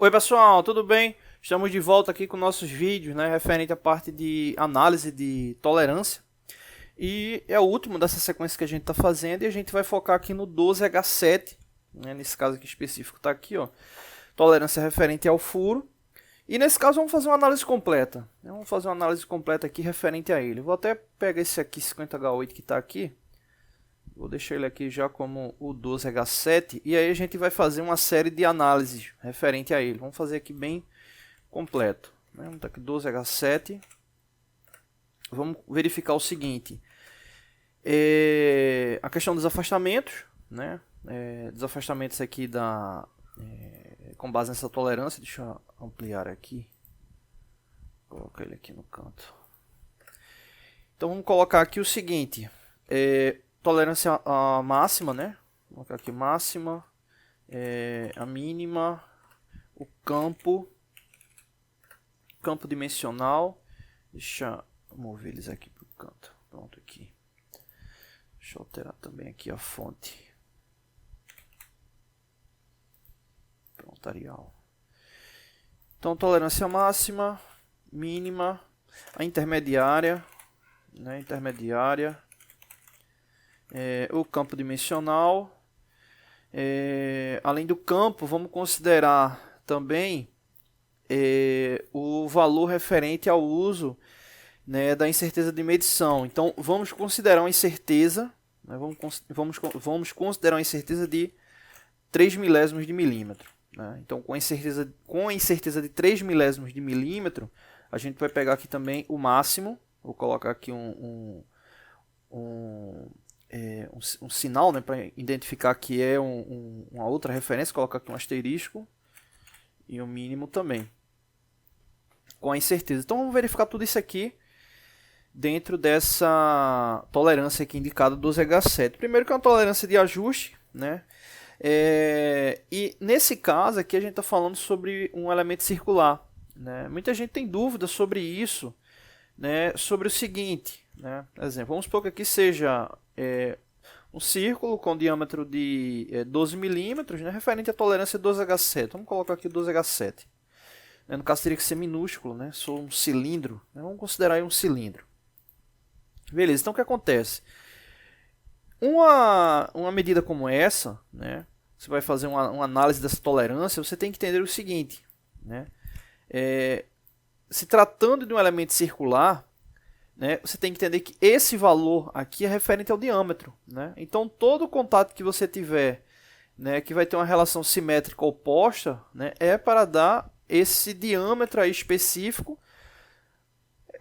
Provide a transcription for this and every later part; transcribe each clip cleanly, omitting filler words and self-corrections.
Oi pessoal, tudo bem? Estamos de volta aqui com nossos vídeos, né, referente à parte de análise de tolerância. E é o último dessa sequência que a gente está fazendo e a gente vai focar aqui no 12H7, né, nesse caso aqui específico está aqui, ó, tolerância referente ao furo. E nesse caso vamos fazer uma análise completa. Vamos fazer uma análise completa aqui referente a ele. Vou até pegar esse aqui 50H8 que está aqui. Vou deixar ele aqui já como o 12H7 e aí a gente vai fazer uma série de análises referente a ele. Vamos fazer aqui bem completo. Vamos estar aqui 12H7. Vamos verificar o seguinte. A questão dos afastamentos, né? Desafastamentos aqui com base nessa tolerância. Deixa eu ampliar aqui. Vou colocar ele aqui no canto. Então vamos colocar aqui o seguinte. Tolerância máxima, né? Vou colocar aqui máxima, a mínima, o campo dimensional. Deixa eu mover eles aqui para o canto. Pronto, aqui. Deixa eu alterar também aqui a fonte. Pronto, Arial. Então, tolerância máxima, mínima, a intermediária, né? Intermediária. O campo dimensional. Além do campo, vamos considerar também o valor referente ao uso, né, da incerteza de medição. Então, vamos considerar uma incerteza, né, vamos considerar uma incerteza de 3 milésimos de milímetro. Né? Então, com a incerteza de 3 milésimos de milímetro, a gente vai pegar aqui também o máximo. Vou colocar aqui um sinal, né, para identificar que é uma outra referência, colocar aqui um asterisco e o mínimo também, com a incerteza. Então vamos verificar tudo isso aqui dentro dessa tolerância aqui indicada 12H7. Primeiro que é uma tolerância de ajuste, né? E nesse caso aqui a gente está falando sobre um elemento circular, né? Muita gente tem dúvida sobre isso, né? Sobre o seguinte, né? Exemplo, vamos supor que aqui seja um círculo com diâmetro de 12 milímetros, né, referente à tolerância 12H7. Vamos colocar aqui 12H7. No caso teria que ser minúsculo, né? Sou um cilindro. Né? Vamos considerar aí um cilindro. Beleza, então o que acontece? Uma medida como essa, né, você vai fazer uma análise dessa tolerância, você tem que entender o seguinte, né? Se tratando de um elemento circular, né, você tem que entender que esse valor aqui é referente ao diâmetro. Né? Então, todo contato que você tiver, né, que vai ter uma relação simétrica oposta, né, é para dar esse diâmetro aí específico,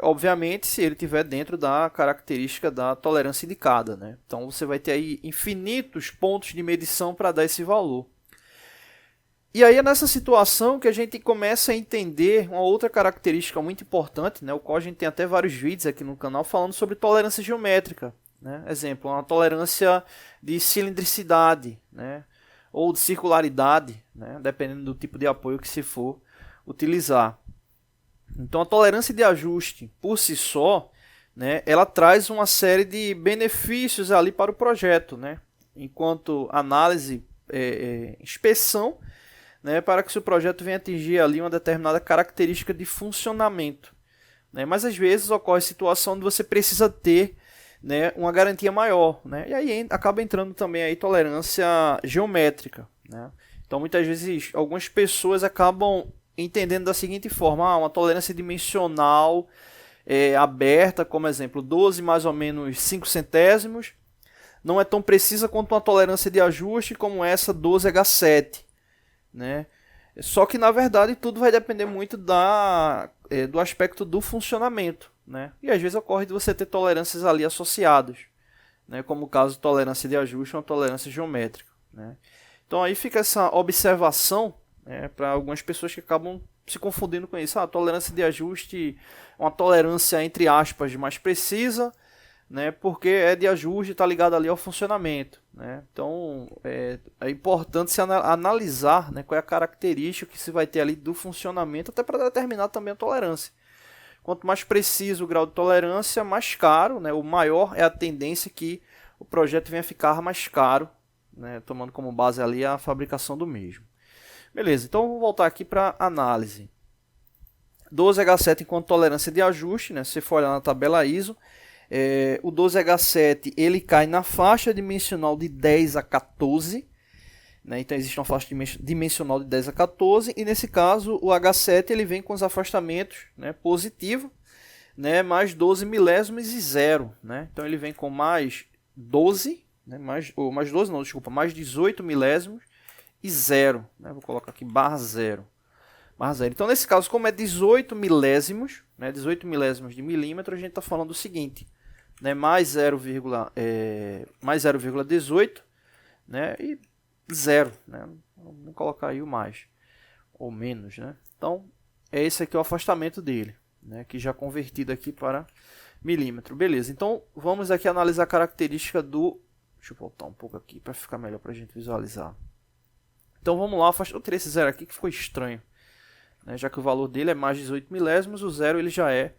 obviamente, se ele estiver dentro da característica da tolerância indicada. Né? Então, você vai ter aí infinitos pontos de medição para dar esse valor. E aí é nessa situação que a gente começa a entender uma outra característica muito importante, né, o qual a gente tem até vários vídeos aqui no canal falando sobre tolerância geométrica. Né? Exemplo, uma tolerância de cilindricidade, né, ou de circularidade, né, dependendo do tipo de apoio que se for utilizar. Então a tolerância de ajuste por si só, né, ela traz uma série de benefícios ali para o projeto, né, enquanto análise, inspeção, né, para que o seu projeto venha atingir ali uma determinada característica de funcionamento. Né? Mas às vezes ocorre situação onde você precisa ter, né, uma garantia maior. Né? E aí acaba entrando também aí tolerância geométrica. Né? Então muitas vezes algumas pessoas acabam entendendo da seguinte forma: uma tolerância dimensional aberta, como exemplo 12 mais ou menos 5 centésimos, não é tão precisa quanto uma tolerância de ajuste como essa 12H7. Né? Só que na verdade tudo vai depender muito do aspecto do funcionamento, né? E às vezes ocorre de você ter tolerâncias ali associadas, né? Como o caso de tolerância de ajuste ou uma tolerância geométrica, né? Então aí fica essa observação, né, para algumas pessoas que acabam se confundindo com isso. A tolerância de ajuste é uma tolerância entre aspas mais precisa, né, porque é de ajuste e está ligado ali ao funcionamento. Né? Então é importante se analisar, né, qual é a característica que se vai ter ali do funcionamento, até para determinar também a tolerância. Quanto mais preciso o grau de tolerância, mais caro, né, ou maior é a tendência que o projeto venha a ficar mais caro, né, tomando como base ali a fabricação do mesmo. Beleza, então vou voltar aqui para análise. 12H7 enquanto tolerância de ajuste, né? Se você for olhar na tabela ISO, o 12H7 ele cai na faixa dimensional de 10 a 14, né? Então existe uma faixa dimensional de 10 a 14 e nesse caso o H7 ele vem com os afastamentos, né, positivo, né, mais 12 milésimos e 0, né? Então ele vem com mais 12, né, mais 12 não, desculpa, mais 18 milésimos e 0, né? Vou colocar aqui barra 0. Então, nesse caso, como é 18 milésimos, né, 18 milésimos de milímetro, a gente está falando o seguinte, né, mais 0,18, né, e 0, né, vamos colocar aí o mais, ou menos, né. Então, esse aqui é o afastamento dele, né, que já convertido aqui para milímetro. Beleza, então vamos aqui analisar a característica do... Deixa eu voltar um pouco aqui para ficar melhor para a gente visualizar. Então, vamos lá, eu tirei esse 0 aqui que ficou estranho. Já que o valor dele é mais 18 milésimos, o 0 ele já ele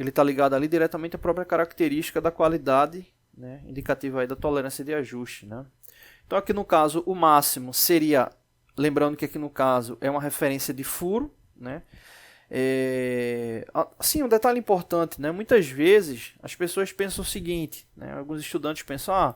está ligado ali diretamente à própria característica da qualidade, né, indicativa aí da tolerância de ajuste, né. Então aqui no caso o máximo seria, lembrando que aqui no caso é uma referência de furo, né. Assim, um detalhe importante, né, muitas vezes as pessoas pensam o seguinte, né, alguns estudantes pensam,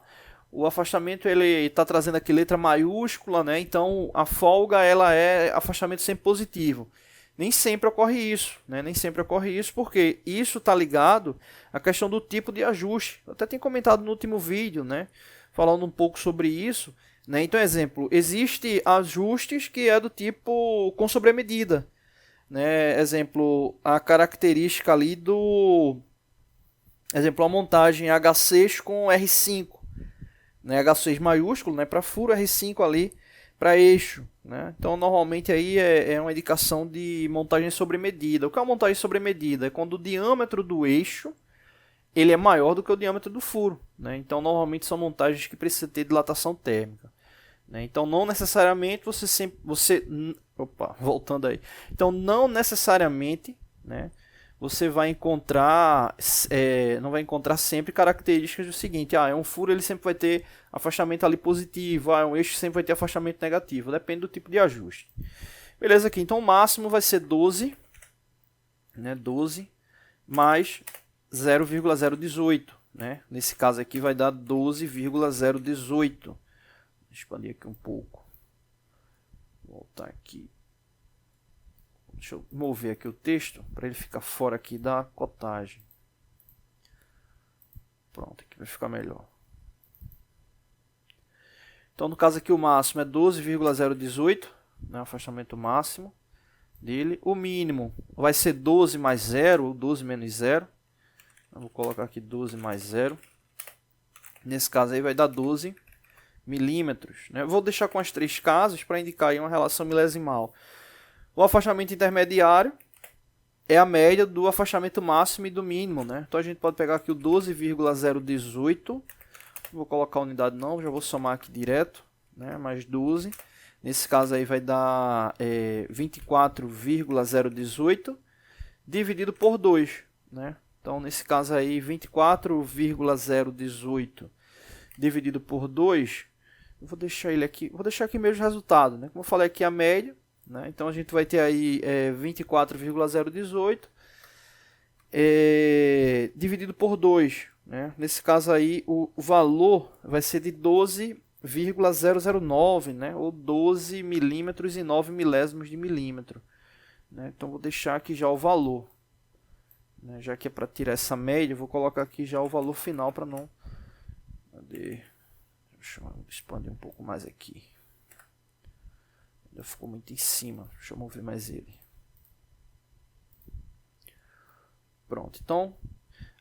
o afastamento ele está trazendo aqui letra maiúscula, né? Então a folga ela é afastamento sempre positivo. Nem sempre ocorre isso, né? Nem sempre ocorre isso porque isso está ligado à questão do tipo de ajuste. Eu até tenho comentado no último vídeo, né? Falando um pouco sobre isso, né? Então, exemplo, existe ajustes que é do tipo com sobremedida, né? Exemplo, a característica ali do, exemplo, a montagem H6 com R5. Né, H6 maiúsculo, né, para furo, R5 ali para eixo, né? Então normalmente aí é uma indicação de montagem sobre medida. O que é uma montagem sobre medida? É quando o diâmetro do eixo ele é maior do que o diâmetro do furo, né? Então normalmente são montagens que precisam ter dilatação térmica, né? Então não necessariamente voltando aí. Então não necessariamente, né, você vai encontrar, não vai encontrar sempre características do seguinte, um furo ele sempre vai ter afastamento ali positivo, um eixo sempre vai ter afastamento negativo, depende do tipo de ajuste. Beleza aqui, então o máximo vai ser 12, né, 12 mais 0,018, né? Nesse caso aqui vai dar 12,018. Vou expandir aqui um pouco. Vou voltar aqui. Deixa eu mover aqui o texto para ele ficar fora aqui da cotagem. Pronto, aqui vai ficar melhor. Então, no caso aqui o máximo é 12,018, né, afastamento máximo dele. O mínimo vai ser 12 mais 0, ou 12 menos 0. Eu vou colocar aqui 12 mais 0. Nesse caso aí vai dar 12 milímetros, né? Eu vou deixar com as três casas para indicar aí uma relação milesimal. O afastamento intermediário é a média do afastamento máximo e do mínimo, né? Então a gente pode pegar aqui o 12,018. Vou colocar a unidade não, já vou somar aqui direto, né? Mais 12. Nesse caso aí vai dar 24,018 dividido por 2, né? Então nesse caso aí 24,018 dividido por 2, eu vou deixar ele aqui, vou deixar aqui mesmo o resultado, né? Como eu falei aqui a média, né? Então a gente vai ter aí 24,018 dividido por 2, né? Nesse caso aí o valor vai ser de 12,009, né? Ou 12 milímetros e 9 milésimos de milímetro, né? Então vou deixar aqui já o valor, né? Já que é para tirar essa média, eu vou colocar aqui já o valor final para não... Deixa eu expandir um pouco mais aqui. Já ficou muito em cima. Deixa eu mover mais ele. Pronto. Então,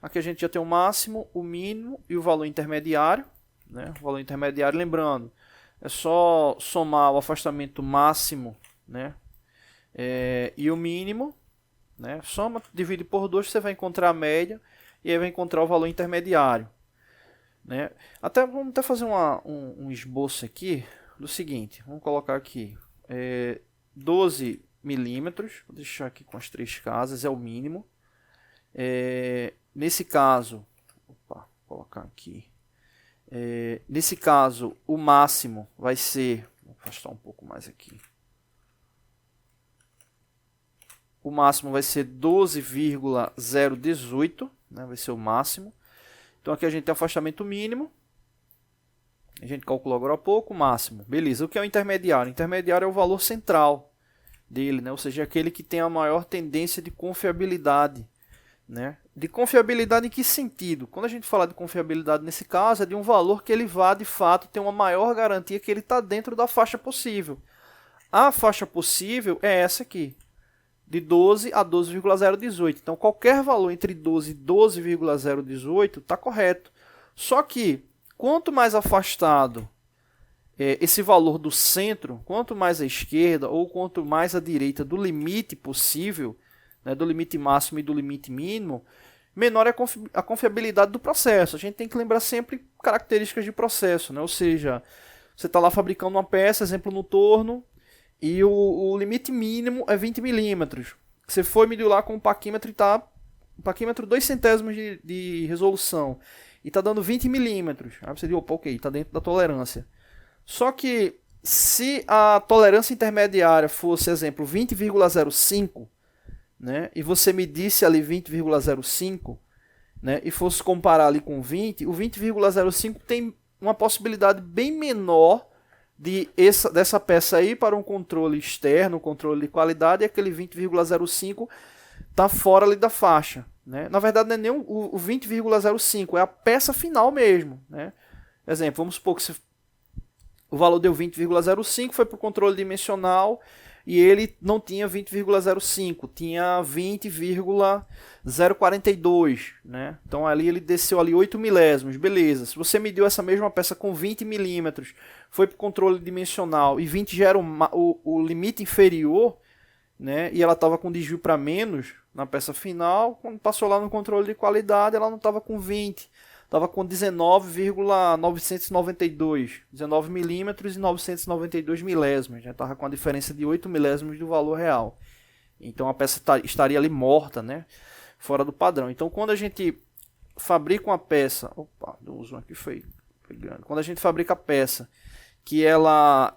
aqui a gente já tem o máximo, o mínimo e o valor intermediário, né? O valor intermediário, lembrando, é só somar o afastamento máximo, né? E o mínimo, né? Soma, divide por 2, você vai encontrar a média e aí vai encontrar o valor intermediário, né? Vamos até fazer um esboço aqui do seguinte. Vamos colocar aqui 12 milímetros, vou deixar aqui com as três casas, é o mínimo. Nesse caso, vou colocar aqui. Nesse caso, o máximo vai ser Vou afastar um pouco mais aqui. O máximo vai ser 12,018, né? Vai ser o máximo. Então aqui a gente tem afastamento mínimo. A gente calculou agora há pouco o máximo. Beleza, o que é o intermediário? O intermediário é o valor central dele, né? Ou seja, aquele que tem a maior tendência de confiabilidade. Né? De confiabilidade em que sentido? Quando a gente fala de confiabilidade nesse caso, é de um valor que ele vá de fato ter uma maior garantia que ele está dentro da faixa possível. A faixa possível é essa aqui, de 12 a 12,018. Então qualquer valor entre 12 e 12,018 está correto. Só que quanto mais afastado esse valor do centro, quanto mais à esquerda ou quanto mais à direita do limite possível, né, do limite máximo e do limite mínimo, menor é a confiabilidade do processo. A gente tem que lembrar sempre características de processo, né? Ou seja, você está lá fabricando uma peça, exemplo no torno, e o limite mínimo é 20 milímetros. Você foi medir lá com o paquímetro e está o paquímetro 2 centésimos de resolução e está dando 20 milímetros. Aí você diz, opa, ok, está dentro da tolerância. Só que se a tolerância intermediária fosse, exemplo, 20,05, né, e você medisse ali 20,05, né, e fosse comparar ali com 20, o 20,05 tem uma possibilidade bem menor dessa peça aí para um controle externo, um controle de qualidade, e aquele 20,05 está fora ali da faixa. Né? Na verdade, não é nem o 20,05, é a peça final mesmo. Né? Exemplo, vamos supor que o valor deu 20,05, foi para o controle dimensional, e ele não tinha 20,05, tinha 20,042, né? Então ali ele desceu ali 8 milésimos, beleza. Se você mediu essa mesma peça com 20 milímetros, foi para o controle dimensional e 20 já era o limite inferior, né? E ela estava com desvio para menos na peça final, quando passou lá no controle de qualidade, ela não estava com 20, estava com 19,992, 19 milímetros e 992 milésimos, já estava com a diferença de 8 milésimos do valor real. Então a peça estaria ali morta, né? Fora do padrão. Então quando a gente fabrica uma peça, opa, deu um zoom aqui, foi grande. Quando a gente fabrica a peça que ela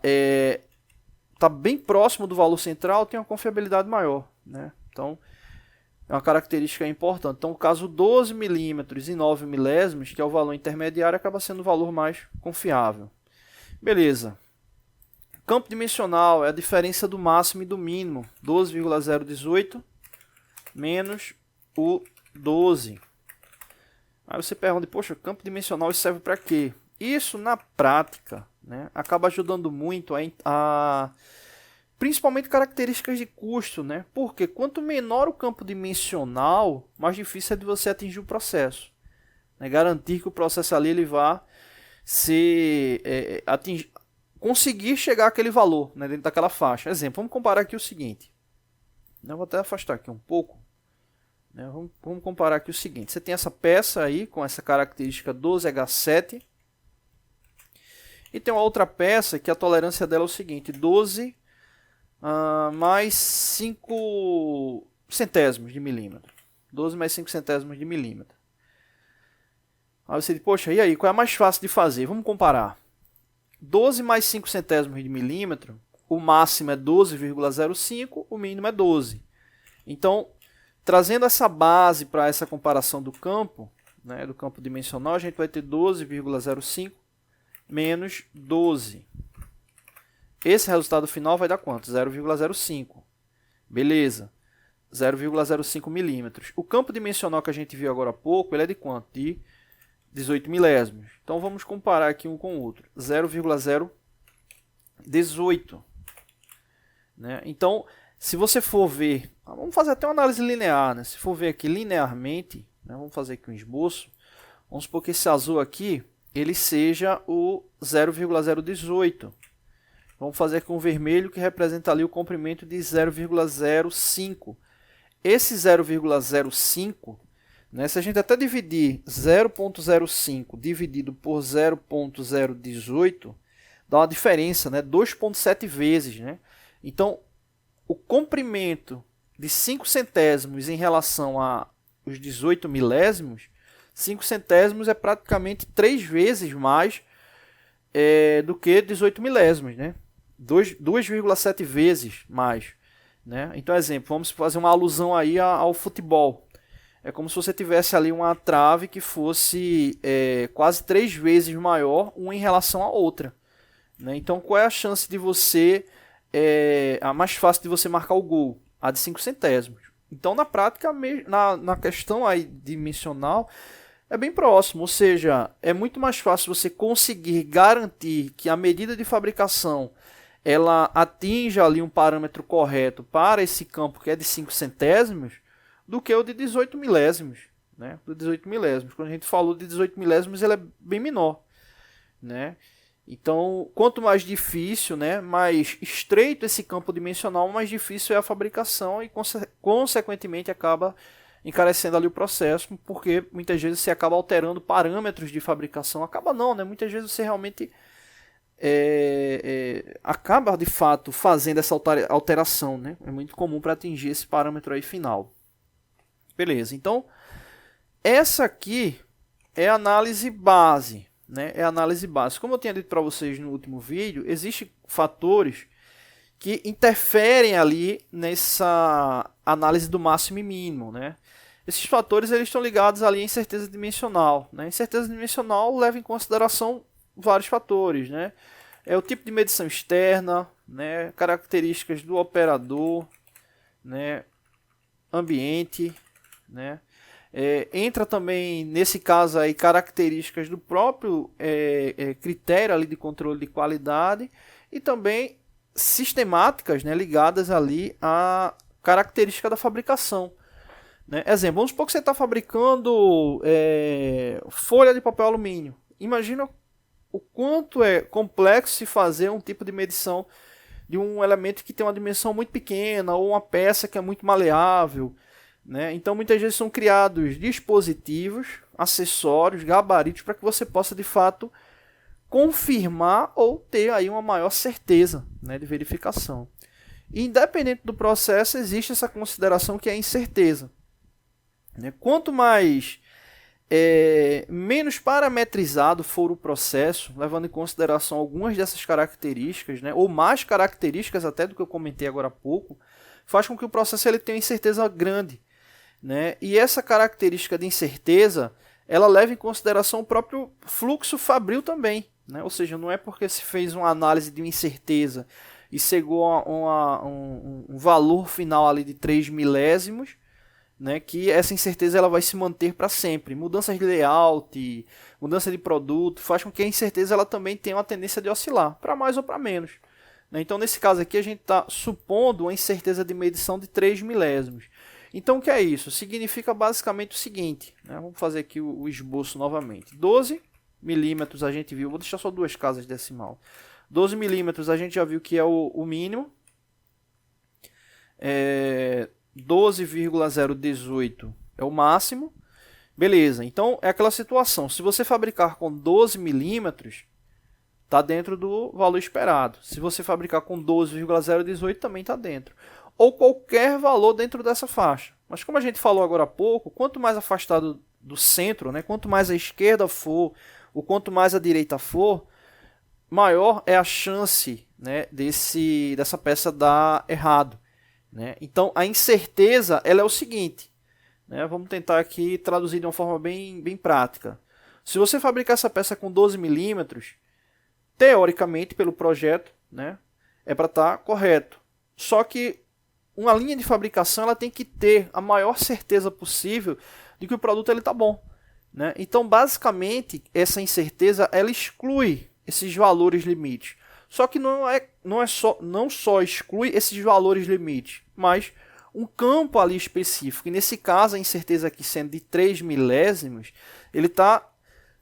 está bem próximo do valor central, tem uma confiabilidade maior, né? Então é uma característica importante. Então, o caso 12 milímetros e 9 milésimos, que é o valor intermediário, acaba sendo o valor mais confiável. Beleza. Campo dimensional é a diferença do máximo e do mínimo. 12,018 menos o 12. Aí você pergunta, poxa, campo dimensional isso serve para quê? Isso, na prática, né, acaba ajudando muito principalmente características de custo, né? Porque quanto menor o campo dimensional, mais difícil é de você atingir o processo. Né? Garantir que o processo ali ele vá conseguir chegar àquele valor, né? Dentro daquela faixa. Exemplo, vamos comparar aqui o seguinte. Eu vou até afastar aqui um pouco. Né? Vamos comparar aqui o seguinte. Você tem essa peça aí com essa característica 12H7. E tem uma outra peça que a tolerância dela é o seguinte, 12 mais 5 centésimos de milímetro. 12 mais 5 centésimos de milímetro. Aí você diz, poxa, e aí, qual é a mais fácil de fazer? Vamos comparar. 12 mais 5 centésimos de milímetro, o máximo é 12,05, o mínimo é 12. Então, trazendo essa base para essa comparação do campo, né, do campo dimensional, a gente vai ter 12,05 menos 12. Esse resultado final vai dar quanto? 0,05. Beleza. 0,05 milímetros. O campo dimensional que a gente viu agora há pouco, ele é de quanto? De 18 milésimos. Então vamos comparar aqui um com o outro. 0,018. Né? Então, se você for ver, vamos fazer até uma análise linear, né? Se for ver aqui linearmente, né? Vamos fazer aqui um esboço. Vamos supor que esse azul aqui, ele seja o 0,018. Vamos fazer aqui um vermelho que representa ali o comprimento de 0,05. Esse 0,05, né, se a gente até dividir 0,05 dividido por 0,018, dá uma diferença, né, 2,7 vezes. Né? Então, o comprimento de 5 centésimos em relação aos 18 milésimos, 5 centésimos é praticamente 3 vezes mais do que 18 milésimos. Né? 2,7 vezes mais. Né? Então, exemplo, vamos fazer uma alusão aí ao futebol. É como se você tivesse ali uma trave que fosse quase 3 vezes maior uma em relação à outra. Né? Então, qual é a chance de você... a mais fácil de você marcar o gol? A de 5 centésimos. Então, na prática, na questão aí dimensional, é bem próximo. Ou seja, é muito mais fácil você conseguir garantir que a medida de fabricação ela atinja ali um parâmetro correto para esse campo que é de 5 centésimos do que o de 18 milésimos. Né? Do 18 milésimos. Quando a gente falou de 18 milésimos, ele é bem menor. Né? Então, quanto mais difícil, né, mais estreito esse campo dimensional, mais difícil é a fabricação e, consequentemente, acaba encarecendo ali o processo, porque muitas vezes você acaba alterando parâmetros de fabricação. Acaba não, né? Muitas vezes você realmente acaba, de fato, fazendo essa alteração. Né? É muito comum para atingir esse parâmetro aí final. Beleza, então, essa aqui é a análise base. Né, é a análise básica. Como eu tinha dito para vocês no último vídeo, existem fatores que interferem ali nessa análise do máximo e mínimo. Né? Esses fatores eles estão ligados ali à incerteza dimensional. Né? Incerteza dimensional leva em consideração vários fatores. Né? É o tipo de medição externa, né? Características do operador, né? Ambiente, né? Entra também, nesse caso, aí, características do próprio critério ali de controle de qualidade e também sistemáticas, né, ligadas ali à característica da fabricação. Né? Exemplo, vamos supor que você está fabricando folha de papel alumínio. Imagina o quanto é complexo se fazer um tipo de medição de um elemento que tem uma dimensão muito pequena ou uma peça que é muito maleável. Né? Então, muitas vezes são criados dispositivos, acessórios, gabaritos, para que você possa, de fato, confirmar ou ter aí uma maior certeza, né, de verificação. E, independente do processo, existe essa consideração que é a incerteza. Né? Quanto mais menos parametrizado for o processo, levando em consideração algumas dessas características, né, ou mais características até do que eu comentei agora há pouco, faz com que o processo ele tenha uma incerteza grande. Né? E essa característica de incerteza, ela leva em consideração o próprio fluxo fabril também. Né? Ou seja, não é porque se fez uma análise de uma incerteza e chegou a um valor final ali de 3 milésimos, né, que essa incerteza ela vai se manter para sempre. Mudanças de layout, mudança de produto, faz com que a incerteza ela também tenha uma tendência de oscilar, para mais ou para menos. Né? Então, nesse caso aqui, a gente está supondo uma incerteza de medição de 3 milésimos. Então, o que é isso? Significa basicamente o seguinte, né? Vamos fazer aqui o esboço novamente. 12 milímetros a gente viu, vou deixar só 2 casas decimal. 12 milímetros a gente já viu que é o mínimo. 12,018 é o máximo. Beleza, então é aquela situação. Se você fabricar com 12 milímetros, está dentro do valor esperado. Se você fabricar com 12,018, também está dentro. Ou qualquer valor dentro dessa faixa. Mas como a gente falou agora há pouco, quanto mais afastado do centro, né, quanto mais a esquerda for, ou quanto mais a direita for, maior é a chance, né, dessa peça dar errado. Né? Então, a incerteza ela é o seguinte. Né, vamos tentar aqui traduzir de uma forma bem prática. Se você fabricar essa peça com 12 milímetros, teoricamente, pelo projeto, né, é para estar correto. Só que uma linha de fabricação ela tem que ter a maior certeza possível de que o produto está bom. Né? Então, basicamente, essa incerteza ela exclui esses valores limites. Só que não só exclui esses valores limites, mas um campo ali específico. E nesse caso, a incerteza aqui sendo de 3 milésimos, ele está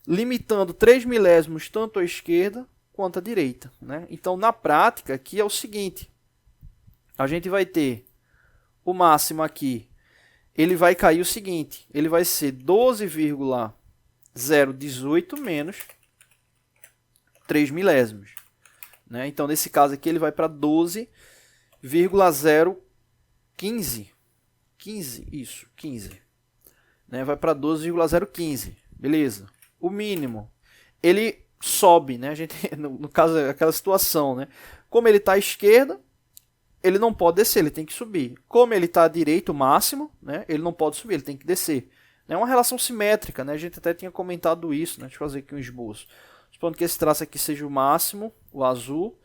limitando 3 milésimos tanto à esquerda quanto à direita. Né? Então, na prática, aqui é o seguinte. A gente vai ter o máximo aqui, ele vai cair o seguinte, ele vai ser 12,018 menos 3 milésimos. Né? Então, nesse caso aqui, ele vai para 12,015. 15. Né? Vai para 12,015. Beleza. O mínimo, ele sobe, né? A gente, no caso, aquela situação, né? Como ele está à esquerda, ele não pode descer, ele tem que subir. Como ele está à direita, o máximo, né, ele não pode subir, ele tem que descer. É uma relação simétrica, né? A gente até tinha comentado isso, né? Deixa eu fazer aqui um esboço. Supondo que esse traço aqui seja o máximo, o azul.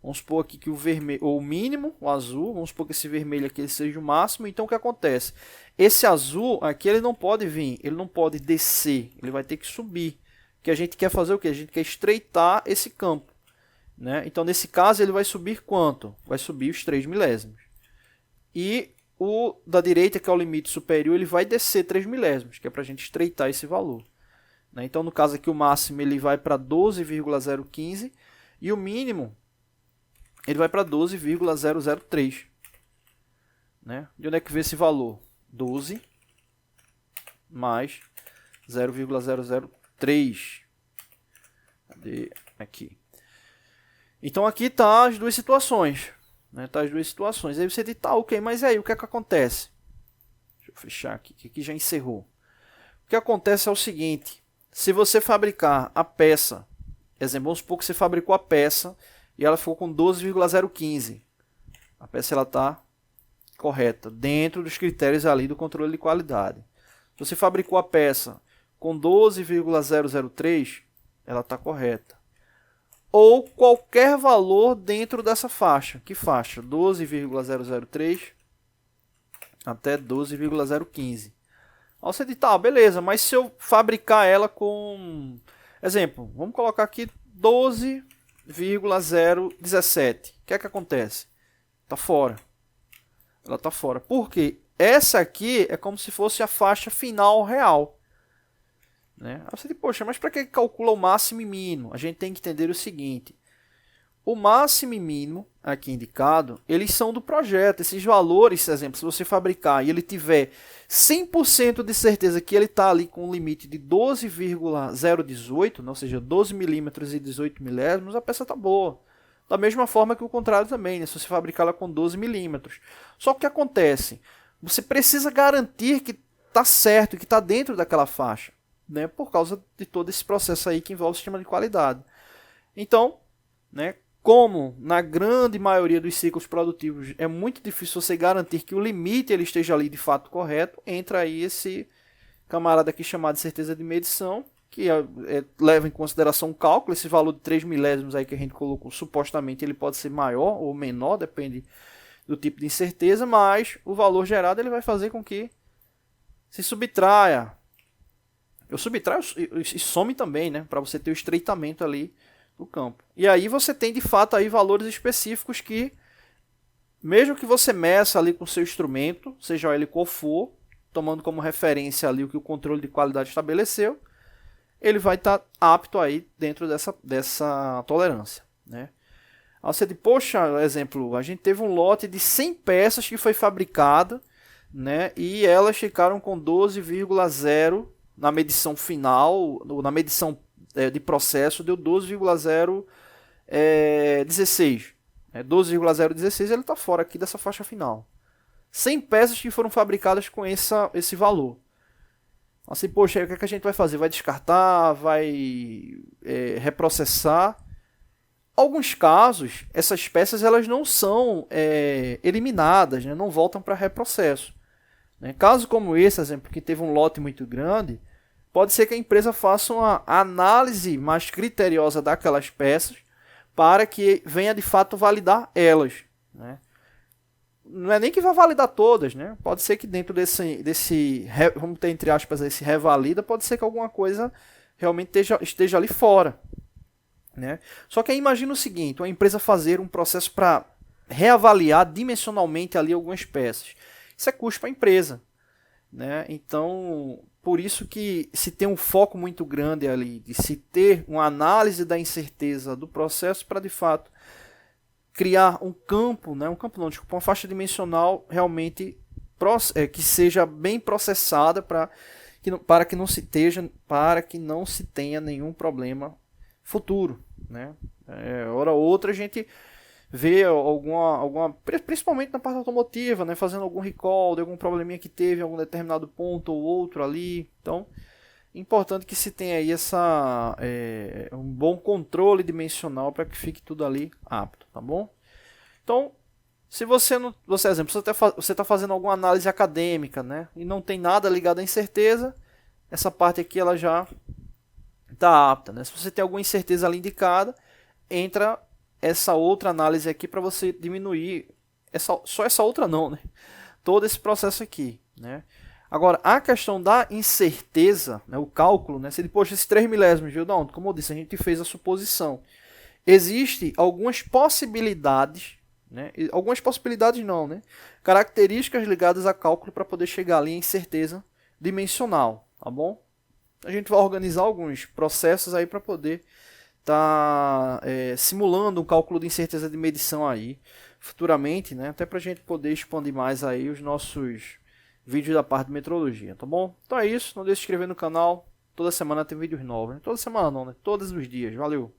Vamos supor aqui que o vermelho, ou o mínimo, o azul. Vamos supor que esse vermelho aqui seja o máximo. Então o que acontece? Esse azul aqui ele não pode vir, ele não pode descer, ele vai ter que subir. Que a gente quer fazer o quê? A gente quer estreitar esse campo, né? Então nesse caso ele vai subir quanto? Vai subir os 3 milésimos. E o da direita, que é o limite superior, ele vai descer 3 milésimos, que é para a gente estreitar esse valor. Então no caso aqui o máximo ele vai para 12,015 e o mínimo ele vai para 12,003. Né? De onde é que vem esse valor? 12 mais 0,003. Cadê? Aqui. Então aqui está as duas situações. Né? Tá as duas situações. Aí você diz, tá, ok, mas aí o que é que acontece? Deixa eu fechar aqui, que aqui já encerrou. O que acontece é o seguinte. Se você fabricar a peça, exemplo, vamos supor que você fabricou a peça e ela ficou com 12,015. A peça está correta, dentro dos critérios ali do controle de qualidade. Se você fabricou a peça com 12,003, ela está correta. Ou qualquer valor dentro dessa faixa. Que faixa? 12,003 até 12,015. Aí você diz, tá, beleza, mas se eu fabricar ela com... Exemplo, vamos colocar aqui 12,017. O que é que acontece? Está fora. Ela está fora. Por quê? Essa aqui é como se fosse a faixa final real. Né? Aí você diz, poxa, mas para que calcula o máximo e mínimo? A gente tem que entender o seguinte. O máximo e mínimo aqui indicado, eles são do projeto. Esses valores, por exemplo, se você fabricar e ele tiver 100% de certeza que ele está ali com um limite de 12,018, ou seja, 12 milímetros e 18 milésimos, a peça está boa. Da mesma forma que o contrário também, né? Se você fabricar ela com 12 milímetros. Só que o que acontece? Você precisa garantir que está certo, que está dentro daquela faixa, né? Por causa de todo esse processo aí que envolve o sistema de qualidade. Então, né? Como na grande maioria dos ciclos produtivos é muito difícil você garantir que o limite ele esteja ali de fato correto, entra aí esse camarada aqui chamado de certeza de medição, que leva em consideração o cálculo, esse valor de 3 milésimos aí que a gente colocou, supostamente ele pode ser maior ou menor, depende do tipo de incerteza, mas o valor gerado ele vai fazer com que se subtraia. Eu subtraio e some também, né, para você ter o estreitamento ali do campo. E aí você tem de fato aí valores específicos que, mesmo que você meça ali com o seu instrumento, seja ele qual for, tomando como referência ali o que o controle de qualidade estabeleceu, ele vai estar apto aí dentro dessa tolerância. Né? Aí você diz, poxa, exemplo, a gente teve um lote de 100 peças que foi fabricada, né, e elas ficaram com 12,0 na medição final, na medição de processo deu 12,016. 12,016 ele está fora aqui dessa faixa final. 100 peças que foram fabricadas com esse valor. Assim, poxa, aí o que, é que a gente vai fazer? Vai descartar? Vai reprocessar? Alguns casos, essas peças elas não são eliminadas, né? Não voltam para reprocesso. Né? Caso como esse, exemplo, que teve um lote muito grande, pode ser que a empresa faça uma análise mais criteriosa daquelas peças para que venha de fato validar elas. Né? Não é nem que vá validar todas, né? Pode ser que dentro desse vamos ter entre aspas, esse revalida, pode ser que alguma coisa realmente esteja ali fora. Né? Só que aí imagina o seguinte, uma empresa fazer um processo para reavaliar dimensionalmente ali algumas peças. Isso é custo para a empresa. Né? Então, por isso que se tem um foco muito grande ali, de se ter uma análise da incerteza do processo para, de fato, criar um campo, né? Uma faixa dimensional realmente que seja bem processada para que não se tenha nenhum problema futuro. Né? Hora ou outra a gente vê principalmente na parte automotiva, né, fazendo algum recall de algum probleminha que teve em algum determinado ponto ou outro ali. Então, Importante que se tenha aí um bom controle dimensional para que fique tudo ali apto, tá bom? Então, se você não, exemplo, você está fazendo alguma análise acadêmica, né, e não tem nada ligado à incerteza, essa parte aqui ela já está apta, né? Se você tem alguma incerteza ali indicada, entra essa outra análise aqui para você diminuir só essa outra não, né? Todo esse processo aqui, né? Agora, a questão da incerteza, né, o cálculo, né, se ele, poxa, esses 3 milésimos, viu? Não, como eu disse, a gente fez a suposição. Existem algumas possibilidades, né? Algumas possibilidades não, né? Características ligadas a cálculo para poder chegar ali em incerteza dimensional, tá bom? A gente vai organizar alguns processos aí para poder estar simulando um cálculo de incerteza de medição aí futuramente, né? Até para a gente poder expandir mais aí os nossos vídeos da parte de metrologia, tá bom? Então é isso, não deixe de se inscrever no canal, toda semana tem vídeos novos, né? Toda semana não, né? Todos os dias, valeu!